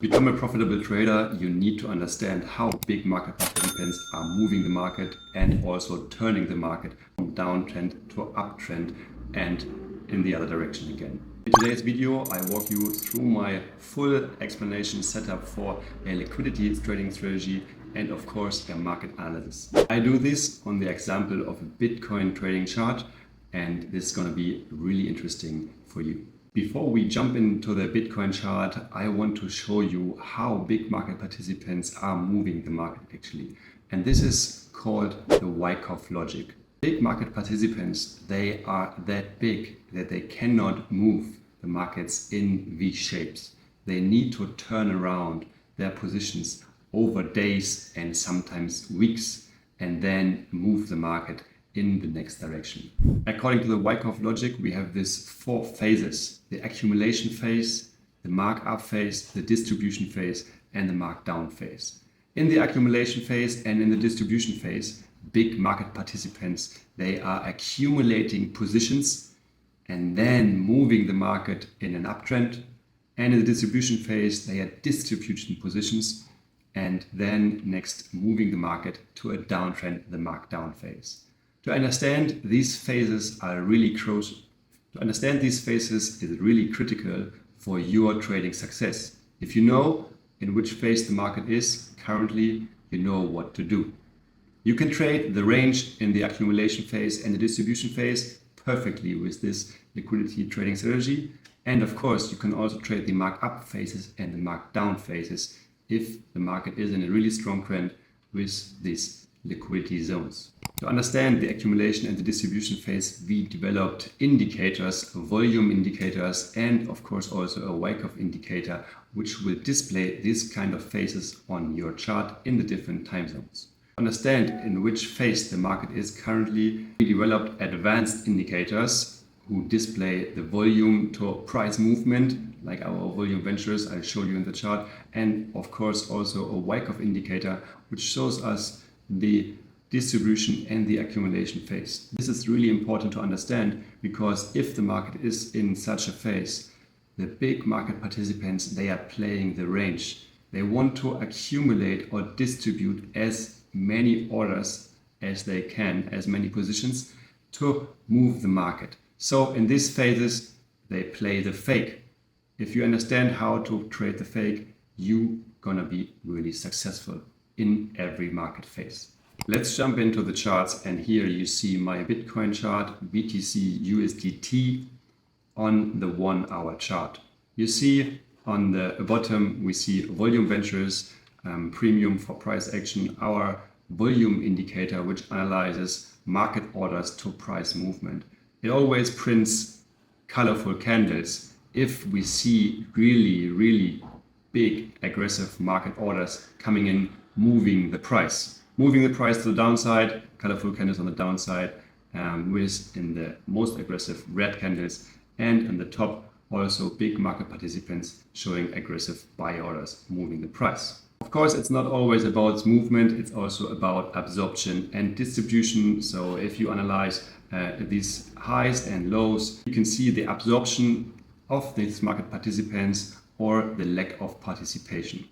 Become a profitable trader, you need to understand how big market participants are moving the market and also turning the market from downtrend to uptrend and in the other direction again. In today's video, I walk you through my full explanation setup for a liquidity trading strategy and of course a market analysis. I do this on the example of a Bitcoin trading chart, and this is going to be really interesting for you. Before we jump into the Bitcoin chart, I want to show you how big market participants are moving the market actually. And this is called the Wyckoff logic. Big market participants, they are that big that they cannot move the markets in V shapes. They need to turn around their positions over days and sometimes weeks and then move the market in the next direction. According to the Wyckoff logic, we have these four phases: the accumulation phase, the markup phase, the distribution phase, and the markdown phase. In the accumulation phase and in the distribution phase, big market participants, they are accumulating positions and then moving the market in an uptrend. And in the distribution phase, they are distributing positions and then next moving the market to a downtrend, the markdown phase. To understand these phases is really critical for your trading success. If you know in which phase the market is currently, you know what to do. You can trade the range in the accumulation phase and the distribution phase perfectly with this liquidity trading strategy. And of course, you can also trade the markup phases and the markdown phases if the market is in a really strong trend with these liquidity zones. To understand the accumulation and the distribution phase, we developed indicators, volume indicators, and of course also a Wyckoff indicator, which will display these kind of phases on your chart in the different time zones. To understand in which phase the market is currently, we developed advanced indicators who display the volume to price movement, like our volume ventures I'll show you in the chart, and of course also a Wyckoff indicator, which shows us the distribution and the accumulation phase. This is really important to understand, because if the market is in such a phase, the big market participants, they are playing the range. They want to accumulate or distribute as many orders as they can, as many positions, to move the market. So in these phases, they play the fake. If you understand how to trade the fake, you're gonna be really successful in every market phase. Let's jump into the charts, and here you see my Bitcoin chart, BTC USDT, on the 1 hour chart. You see on the bottom we see volume ventures, premium for price action, our volume indicator which analyzes market orders to price movement. It always prints colorful candles if we see really big aggressive market orders coming in, moving the price to the downside, colorful candles on the downside, with in the most aggressive red candles, and in the top also big market participants showing aggressive buy orders moving the price. Of course, it's not always about movement, it's also about absorption and distribution. So if you analyze these highs and lows, you can see the absorption of these market participants or the lack of participation.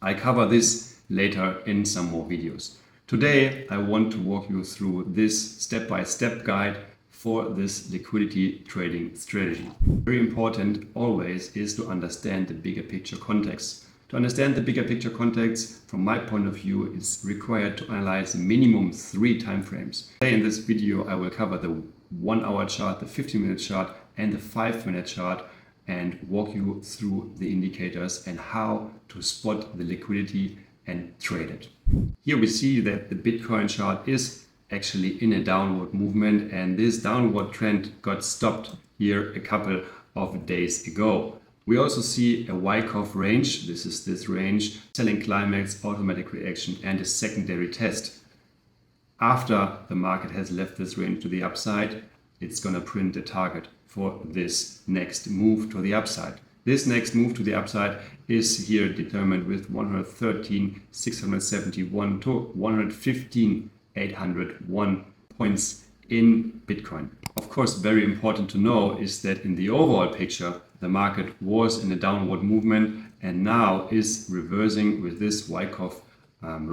I cover this later in some more videos. Today, I want to walk you through this step-by-step guide for this liquidity trading strategy. Very important always is to understand the bigger picture context. To understand the bigger picture context, from my point of view, is required to analyze minimum 3 time frames. Today in this video, I will cover the 1 hour chart, the 15-minute chart, and the 5-minute chart, and walk you through the indicators and how to spot the liquidity and trade it. Here we see that the Bitcoin chart is actually in a downward movement, and this downward trend got stopped here a couple of days ago. We also see a Wyckoff range. This is this range, selling climax, automatic reaction, and a secondary test. After the market has left this range to the upside, it's gonna print a target for this next move to the upside. This next move to the upside is here determined with 113,671 to 115,801 points in Bitcoin. Of course, very important to know is that in the overall picture, the market was in a downward movement and now is reversing with this Wyckoff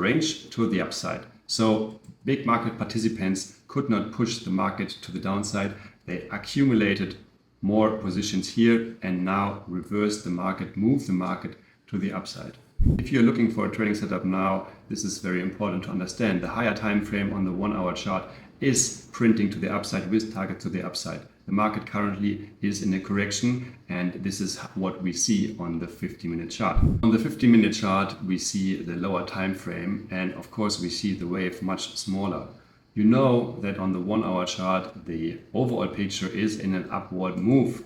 range to the upside. So big market participants could not push the market to the downside. They accumulated more positions here and now reverse the market, move the market to the upside. If you're looking for a trading setup now, this is very important to understand. The higher time frame on the 1 hour chart is printing to the upside with target to the upside. The market currently is in a correction, and this is what we see on the 50-minute chart. On the 50-minute chart, we see the lower time frame, and of course we see the wave much smaller. You know that on the 1 hour chart, the overall picture is in an upward move.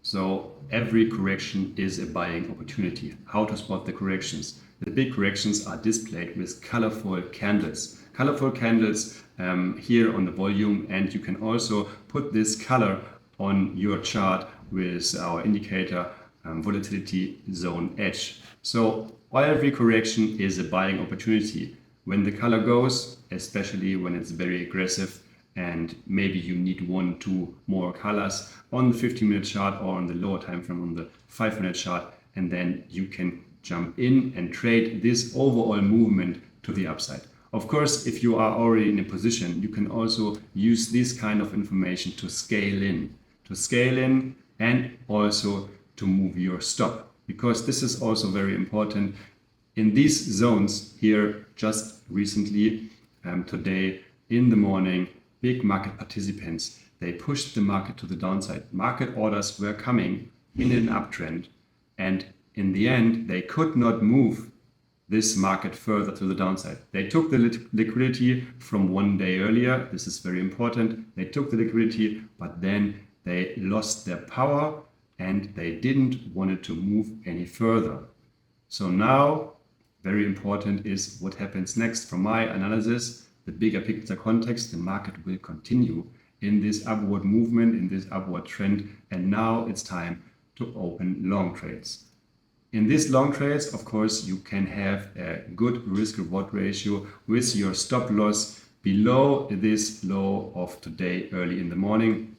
So every correction is a buying opportunity. How to spot the corrections? The big corrections are displayed with colorful candles. Colorful candles here on the volume, and you can also put this color on your chart with our indicator volatility zone edge. So every correction is a buying opportunity. When the color goes, especially when it's very aggressive and maybe you need 1, 2 more colors on the 50-minute chart or on the lower time frame on the 5-minute chart, and then you can jump in and trade this overall movement to the upside. Of course, if you are already in a position, you can also use this kind of information to scale in and also to move your stop, because this is also very important. In these zones here, just recently, today in the morning, big market participants, they pushed the market to the downside. Market orders were coming in an uptrend, and in the end, they could not move this market further to the downside. They took the liquidity from 1 day earlier. This is very important. They took the liquidity, but then they lost their power and they didn't want to move any further. So now, very important is what happens next. From my analysis, the bigger picture context, the market will continue in this upward movement, in this upward trend, and now it's time to open long trades. In these long trades, of course, you can have a good risk-reward ratio with your stop loss below this low of today early in the morning,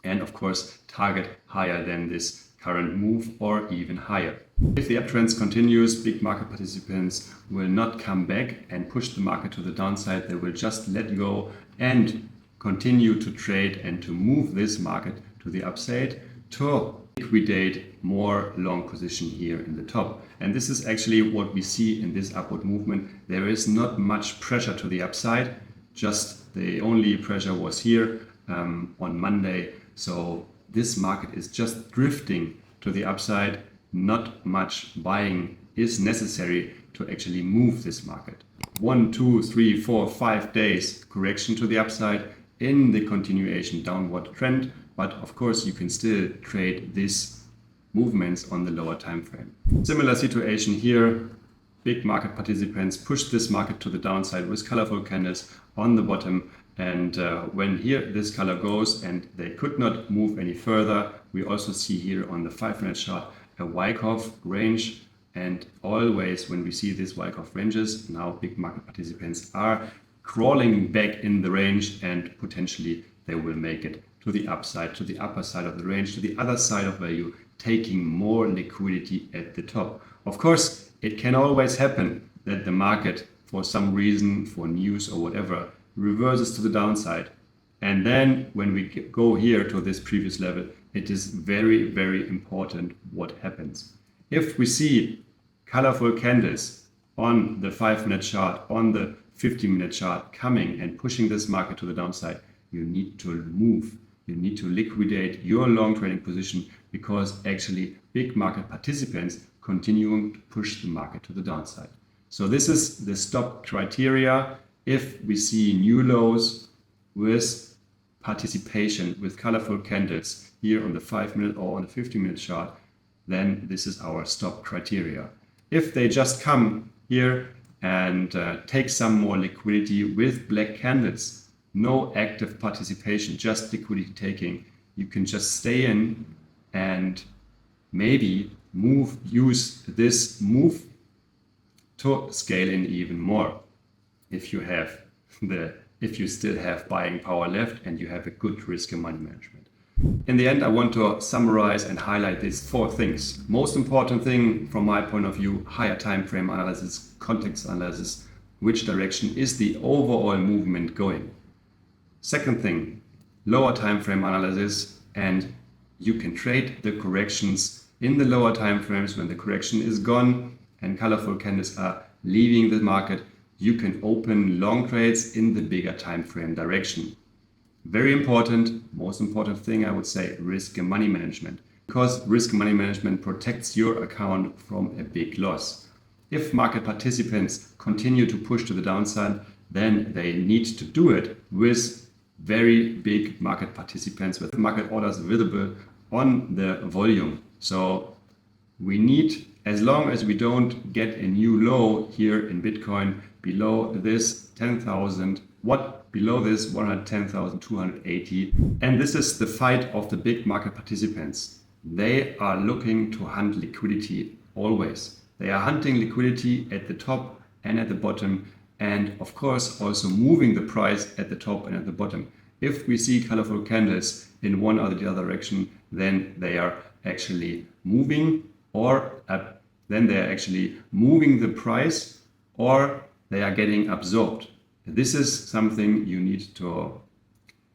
and of course target higher than this current move or even higher. If the uptrend continues, big market participants will not come back and push the market to the downside. They will just let go and continue to trade and to move this market to the upside to liquidate more long position here in the top. And this is actually what we see in this upward movement. There is not much pressure to the upside, just the only pressure was here on Monday. So this market is just drifting to the upside. Not much buying is necessary to actually move this market. 1, 2, 3, 4, 5 days correction to the upside in the continuation downward trend. But of course, you can still trade these movements on the lower time frame. Similar situation here. Big market participants pushed this market to the downside with colorful candles on the bottom. And when here this color goes and they could not move any further, we also see here on the 5-minute chart a Wyckoff range. And always when we see these Wyckoff ranges, now big market participants are crawling back in the range, and potentially they will make it to the upside, to the upper side of the range, to the other side of value, taking more liquidity at the top. Of course, it can always happen that the market, for some reason, for news or whatever, reverses to the downside. And then when we go here to this previous level, it is very, very important what happens. If we see colorful candles on the 5-minute chart, on the 50-minute chart coming and pushing this market to the downside, you need to move. You need to liquidate your long trading position, because actually big market participants continuing to push the market to the downside. So this is the stop criteria. If we see new lows with participation with colorful candles here on the 5-minute or on the 50-minute chart, then this is our stop criteria. If they just come here and take some more liquidity with black candles, no active participation, just liquidity taking, you can just stay in and maybe use this move to scale in even more if you still have buying power left and you have a good risk and money management. In the end, I want to summarize and highlight these 4 things. Most important thing from my point of view, higher time frame analysis, context analysis, which direction is the overall movement going. Second thing, lower time frame analysis, and you can trade the corrections in the lower time frames when the correction is gone and colorful candles are leaving the market. You can open long trades in the bigger time frame direction. Very important, most important thing I would say, risk and money management. Because risk and money management protects your account from a big loss. If market participants continue to push to the downside, then they need to do it with very big market participants, with market orders visible on the volume. So we need, as long as we don't get a new low here in Bitcoin below this 10,000, below this 110,280, and this is the fight of the big market participants. They are looking to hunt liquidity always. They are hunting liquidity at the top and at the bottom, and of course also moving the price at the top and at the bottom. If we see colorful candles in one or the other direction, then they are actually moving, or then they are actually moving the price, or they are getting absorbed. This is something you need to.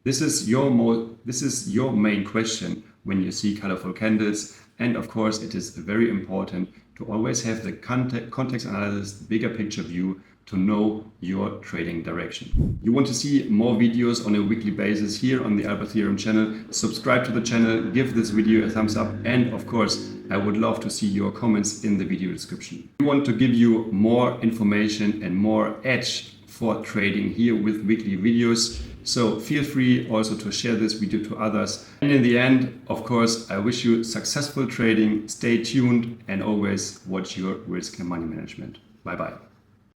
This is your main question when you see colorful candles, and of course it is very important to always have the context analysis, the bigger picture view, to know your trading direction. You want to see more videos on a weekly basis here on the Albatherium channel, subscribe to the channel, give this video a thumbs up, and of course I would love to see your comments in the video description. We want to give you more information and more edge for trading here with weekly videos, so feel free also to share this video to others. And in the end, of course, I wish you successful trading, stay tuned, and always watch your risk and money management. Bye bye.